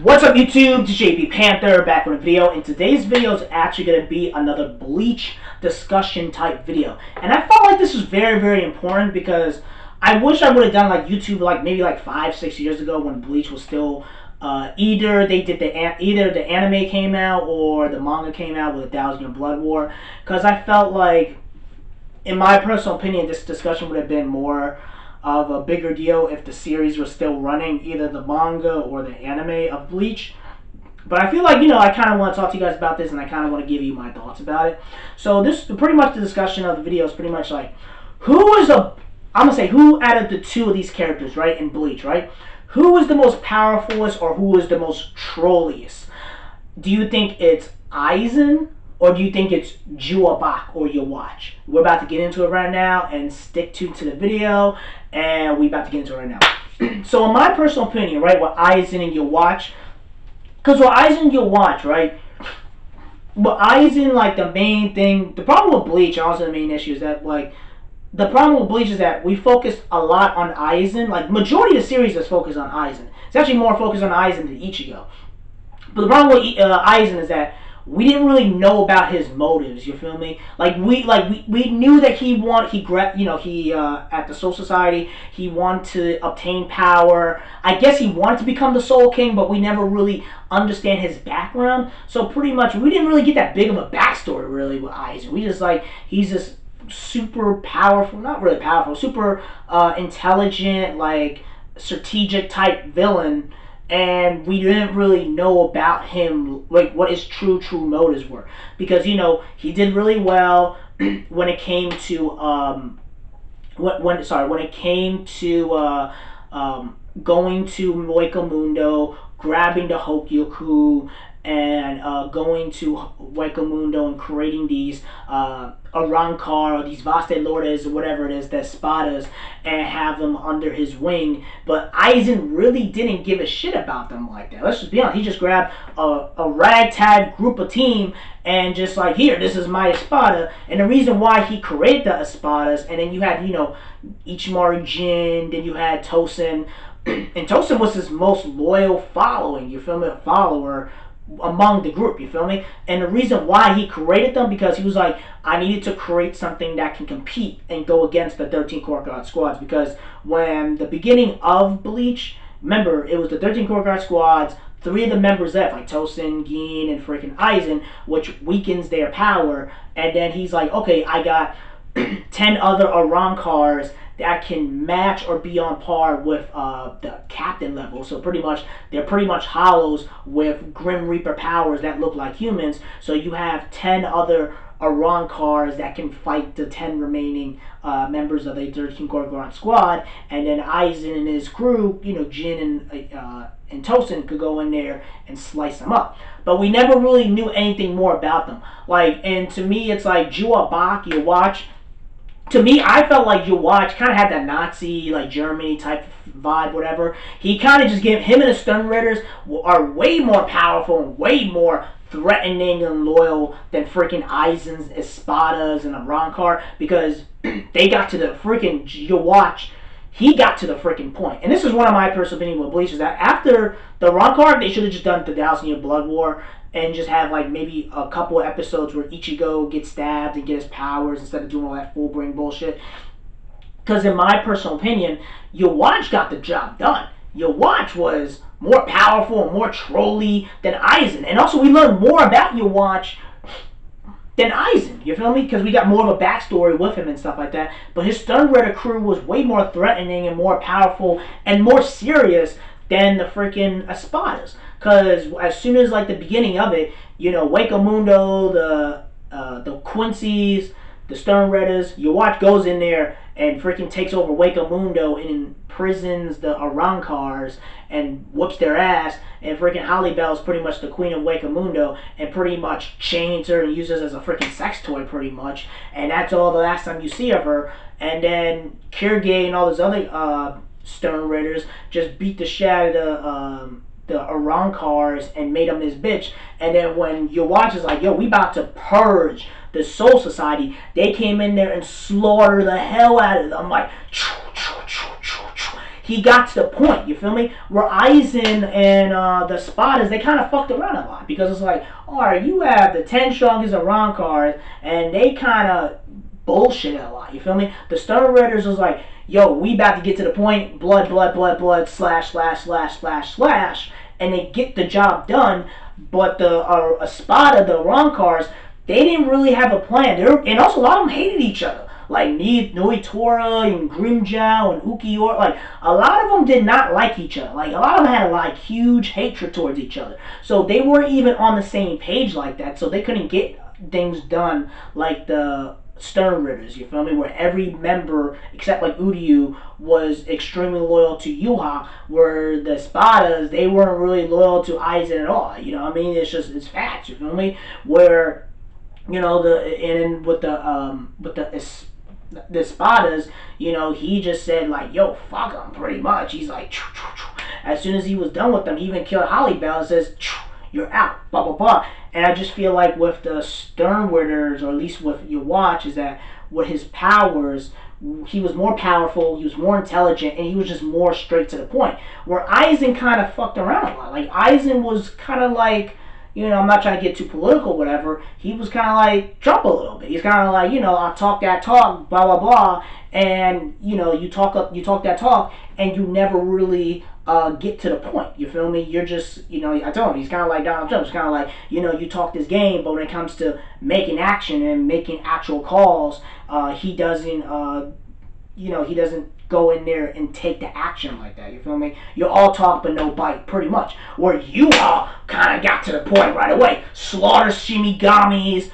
What's up YouTube, it's JP Panther back with a video, and today's video is actually going to be another Bleach discussion type video. And I felt like this was very important because I wish I would have done like YouTube maybe 5-6 years ago when Bleach was still either the anime came out or the manga came out with 1,000-Year Blood War, because I felt like, in my personal opinion, this discussion would have been more of a bigger deal if the series was still running, either the manga or the anime of Bleach. But I feel like, I kind of want to talk to you guys about this, and I kind of want to give you my thoughts about it. So this, pretty much the discussion of the video is pretty much like, I'm going to say, who out of the two of these characters, right, in Bleach, right, who is the most powerfulest or who is the most trolliest? Do you think it's Aizen? Or do you think it's Yhwach or Yhwach? We're about to get into it right now, and stick to the video, and we're about to get into it right now. So in my personal opinion, right, with Aizen and Yhwach, because with Aizen and Yhwach, right, but Aizen, like, the main thing, the problem with Bleach, and also the main issue is that, like, the problem with Bleach is that we focused a lot on Aizen. Like, majority of the series is focused on Aizen. It's actually more focused on Aizen than Ichigo. But the problem with Aizen is that we didn't really know about his motives. You feel me? Like we knew that at the Soul Society he wanted to obtain power. I guess he wanted to become the Soul King, but we never really understand his background. So pretty much we didn't really get that big of a backstory really with Aizen. We just he's this super powerful, not really powerful, super intelligent, like strategic type villain. And we didn't really know about him, like what his true motives were, because he did really well when it came to when it came to going to Mundo, grabbing the Hokyoku, and going to Mundo and creating these Arrancar, or these Vaste Lordes, or whatever it is, the Espadas, and have them under his wing. But Aizen really didn't give a shit about them like that. Let's just be honest. He just grabbed a ragtag group of team and just like, here, this is my Espada. And the reason why he created the Espadas, and then you had, Ichimaru Jin, then you had Tosen, and Tosen was his most loyal following, you feel me, follower among the group, you feel me? And the reason why he created them, because he was like, I needed to create something that can compete and go against the 13 Core Guard squads, because when the beginning of Bleach, remember, it was the 13 Core Guard squads, 3 of the members left, like Tosen, Gin, and freaking Aizen, which weakens their power, and then he's like, okay, I got 10 other Arrancars that can match or be on par with the captain level. So they're pretty much hollows with Grim Reaper powers that look like humans. So you have 10 other Arrancars that can fight the 10 remaining members of the 13 Gorgon squad, and then Aizen and his crew, Jin and Tosen could go in there and slice them up. But we never really knew anything more about them. And to me, it's like Yhwach. To me, I felt like Yhwach kind of had that Nazi, like Germany type vibe, whatever. He kind of just gave him and the Stern Raiders are way more powerful and way more threatening and loyal than freaking Aizen's Espadas and Arrancar, because they got to the freaking Yhwach. He got to the freaking point. And this is one of my personal opinions with Bleach, is that after the Arrancar, they should have just done the 1,000-Year Blood War and just have like maybe a couple of episodes where Ichigo gets stabbed and gets his powers instead of doing all that full brain bullshit. Because in my personal opinion, Yhwach got the job done. Yhwach was more powerful and more trolly than Aizen. And also we learned more about Yhwach than Aizen, you feel me? Because we got more of a backstory with him and stuff like that. But his Stern Raider crew was way more threatening and more powerful and more serious than the freaking Espadas. Because as soon as like the beginning of it, Mundo, the Quincy's, the Stern Raiders, Yhwach goes in there and freaking takes over Mundo and imprisons the Arrancars and whoops their ass, and freaking Holly Bell's pretty much the queen of Mundo and pretty much chains her and uses her as a freaking sex toy pretty much, and that's all the last time you see of her. And then Kirge and all those other Stern Raiders just beat the shit out of the Arrancars and made them his bitch. And then when Yhwach is like, yo, we about to purge the Soul Society, they came in there and slaughtered the hell out of them. Like, he got to the point, you feel me? Where Aizen and the Spadas, they kind of fucked around a lot. Because it's like, alright, you have the 10 strongest Iran cards, and they kind of bullshit a lot, you feel me? The Stern Ritters was like, yo, we about to get to the point, blood, blood, blood, blood, slash, slash, slash, slash, slash, and they get the job done. But the Espada, the Iran cars, they didn't really have a plan. And also a lot of them hated each other. Like Noitora and Grimjow and Ukiyor, like a lot of them did not like each other. Like a lot of them had like huge hatred towards each other. So they weren't even on the same page like that. So they couldn't get things done like the Stern Ritters, you feel me? Where every member, except like Uryu, was extremely loyal to Yhwach, where the Spadas, they weren't really loyal to Aizen at all. You know what I mean? It's facts, you feel me? Where, you know, with the Spadas, you know, he just said like, yo, fuck him, pretty much. He's like, choo, choo, choo. As soon as he was done with them, he even killed Holly Bell and says, choo, you're out, blah, blah, blah. And I just feel like with the Stern Ritters, or at least with Yhwach, is that with his powers, he was more powerful, he was more intelligent, and he was just more straight to the point. Where Aizen kind of fucked around a lot. Like, Aizen was kind of like, you know, I'm not trying to get too political, whatever. He was kind of like Trump a little bit. He's kind of like, you know, I talk that talk, blah, blah, blah. And, you know, you talk that talk, and you never really get to the point. You feel me? You're just, you know, I told him, he's kind of like Donald Trump. It's kind of like, you know, you talk this game, but when it comes to making action and making actual calls, he doesn't, you know, he doesn't go in there and take the action like that. You feel me? You're all talk but no bite, pretty much. Where you all kind of got to the point right away. Slaughter Shimigamis.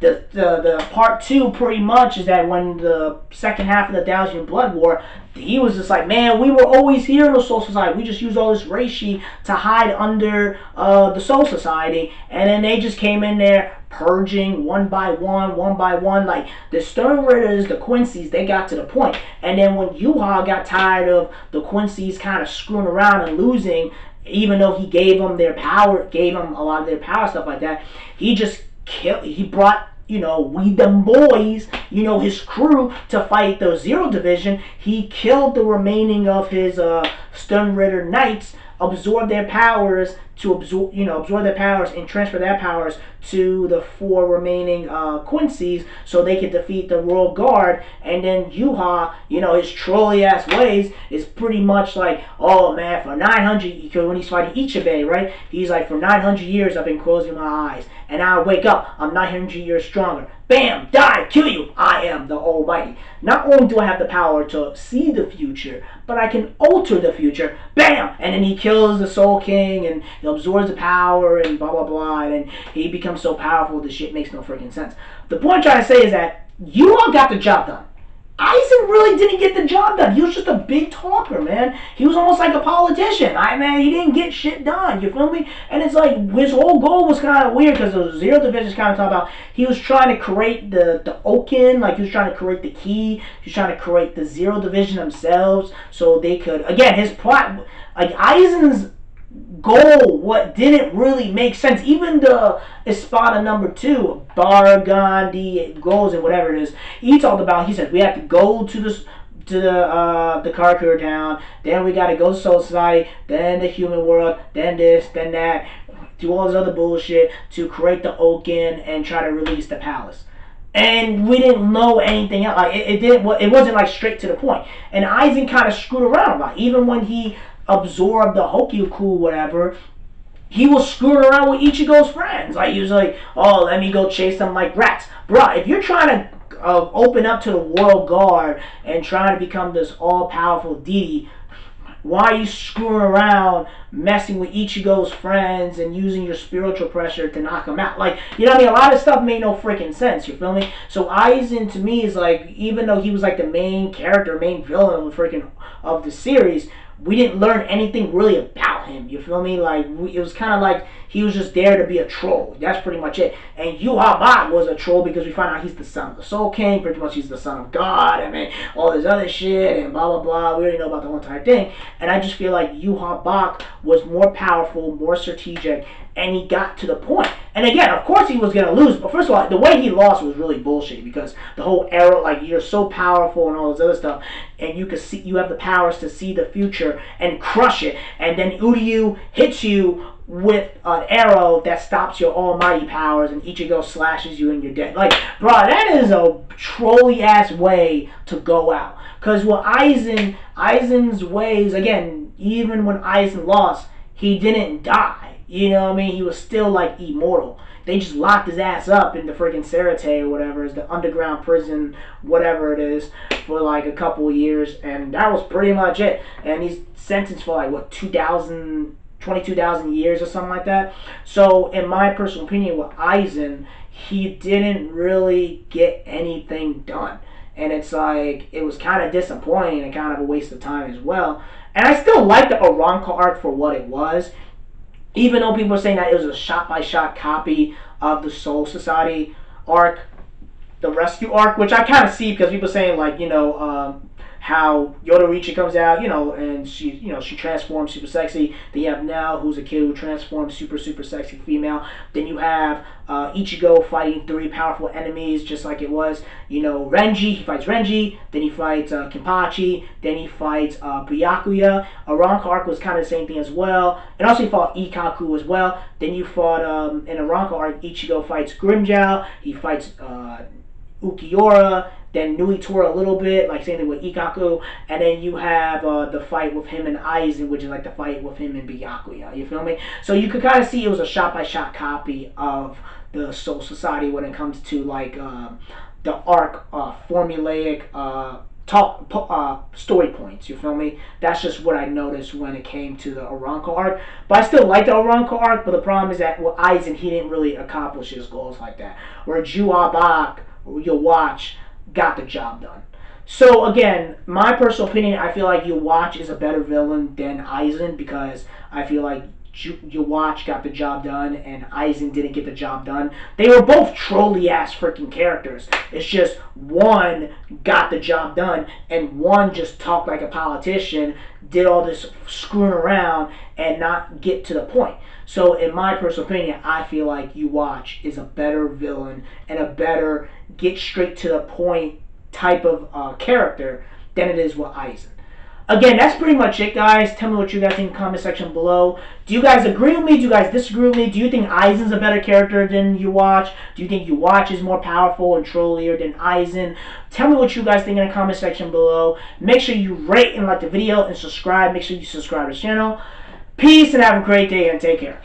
The part two pretty much is that when the second half of the Daojian Blood War, he was just like, man, we were always here in the Soul Society. We just used all this reishi to hide under the Soul Society, and then they just came in there purging one by one. Like the Stern Ritters, the Quincy's, they got to the point. And then when Yhwach got tired of the Quincy's kind of screwing around and losing, even though he gave them their power, gave them a lot of their power, stuff like that, he just killed. He brought, you know, we them boys, you know, his crew to fight the Zero Division. He killed the remaining of his Stern Ritter Knights, absorbed their powers absorb their powers and transfer their powers to the 4 remaining Quincy's so they could defeat the Royal Guard. And then Yhwach, you know, his trolly ass ways is pretty much like, oh man, for 900, because when he's fighting Ichibe, right, he's like, for 900 years I've been closing my eyes, and I wake up, I'm 900 years stronger. Bam! Die! Kill you! I am the Almighty. Not only do I have the power to see the future, but I can alter the future. Bam! And then he kills the Soul King, and he absorbs the power, and blah, blah, blah, and then he becomes so powerful, this shit makes no freaking sense. The point I'm trying to say is that you all got the job done. Aizen really didn't get the job done. He was just a big talker, man. He was almost like a politician. Man, he didn't get shit done. You feel me? And it's like his whole goal was kind of weird because the Zero Division kind of talk about he was trying to create the Okin, like he was trying to create the key. He was trying to create the Zero Division themselves so they could, again, his plot, like Aizen's goal, what didn't really make sense. Even the Espada number 2, Bargandi goals and whatever it is, he talked about, he said we have to go to the Karakura town, then we gotta go to Soul Society, then the human world, then this, then that, do all this other bullshit to create the Okin and try to release the palace. And we didn't know anything else. Like it wasn't like straight to the point. And Aizen kind of screwed around. Like even when he absorbed the Hokyoku, whatever, he was screwing around with Ichigo's friends. Like he was like, oh, let me go chase them like rats. Bruh, if you're trying to open up to the Royal Guard and trying to become this all-powerful deity, why are you screwing around messing with Ichigo's friends and using your spiritual pressure to knock them out? Like, you know what I mean? A lot of stuff made no freaking sense, you feel me? So Aizen to me is like, even though he was like the main character, main villain of the series, we didn't learn anything really about him, you feel me? Like, it was kind of like he was just there to be a troll. That's pretty much it. And Yhwach was a troll because we find out he's the son of the Soul King. Pretty much he's the son of God. I mean, all this other shit and blah, blah, blah. We already know about the whole entire thing. And I just feel like Yhwach was more powerful, more strategic, and he got to the point. And again, of course he was going to lose, but first of all, the way he lost was really bullshit, because the whole arrow, like, you're so powerful and all this other stuff, and you can see, you have the powers to see the future and crush it, and then Uryu hits you with an arrow that stops your almighty powers, and Ichigo slashes you and you're dead. Like, bro, that is a trolly ass way to go out. Because what Aizen's ways, again, even when Aizen lost, he didn't die. You know what I mean? He was still, like, immortal. They just locked his ass up in the freaking Serete or whatever, is the underground prison, whatever it is, for like a couple of years, and that was pretty much it. And he's sentenced for like, what, 22,000 years or something like that. So, in my personal opinion, with Aizen, he didn't really get anything done. And it's like, it was kind of disappointing and kind of a waste of time as well. And I still like the Aranka arc for what it was. Even though people are saying that it was a shot-by-shot copy of the Soul Society arc, the Rescue arc, which I kind of see, because people are saying, like, you know, how Yoruichi comes out, you know, and she, you know, she transforms super sexy. Then you have Nell, who's a kid who transforms super sexy female. Then you have Ichigo fighting 3 powerful enemies, just like it was. You know, Renji, he fights Renji. Then he fights Kenpachi. Then he fights Byakuya. Aranka arc was kind of the same thing as well. And also he fought Ikaku as well. Then you fought, in Aranka arc, Ichigo fights Grimmjow. He fights Ukiura, then Nui Tora a little bit, like same thing with Ikaku, and then you have the fight with him and Aizen, which is like the fight with him and Byakuya, you feel me? So you could kind of see it was a shot-by-shot copy of the Soul Society when it comes to like the arc, formulaic story points, you feel me? That's just what I noticed when it came to the Aranka arc. But I still like the Aranka arc, but the problem is that with Aizen, he didn't really accomplish his goals like that. Where Yhwach, Yhwach, got the job done. So again, my personal opinion, I feel like Yhwach is a better villain than Aizen, because I feel like Yhwach got the job done and Aizen didn't get the job done. They were both trolly ass freaking characters. It's just one got the job done and one just talked like a politician, did all this screwing around and not get to the point. So in my personal opinion, I feel like Yhwach is a better villain and a better get straight to the point type of character than it is with Aizen. Again, that's pretty much it, guys. Tell me what you guys think in the comment section below. Do you guys agree with me? Do you guys disagree with me? Do you think Aizen's a better character than Yhwach? Do you think Yhwach is more powerful and trollier than Aizen? Tell me what you guys think in the comment section below. Make sure you rate and like the video and subscribe. Make sure you subscribe to the channel. Peace and have a great day and take care.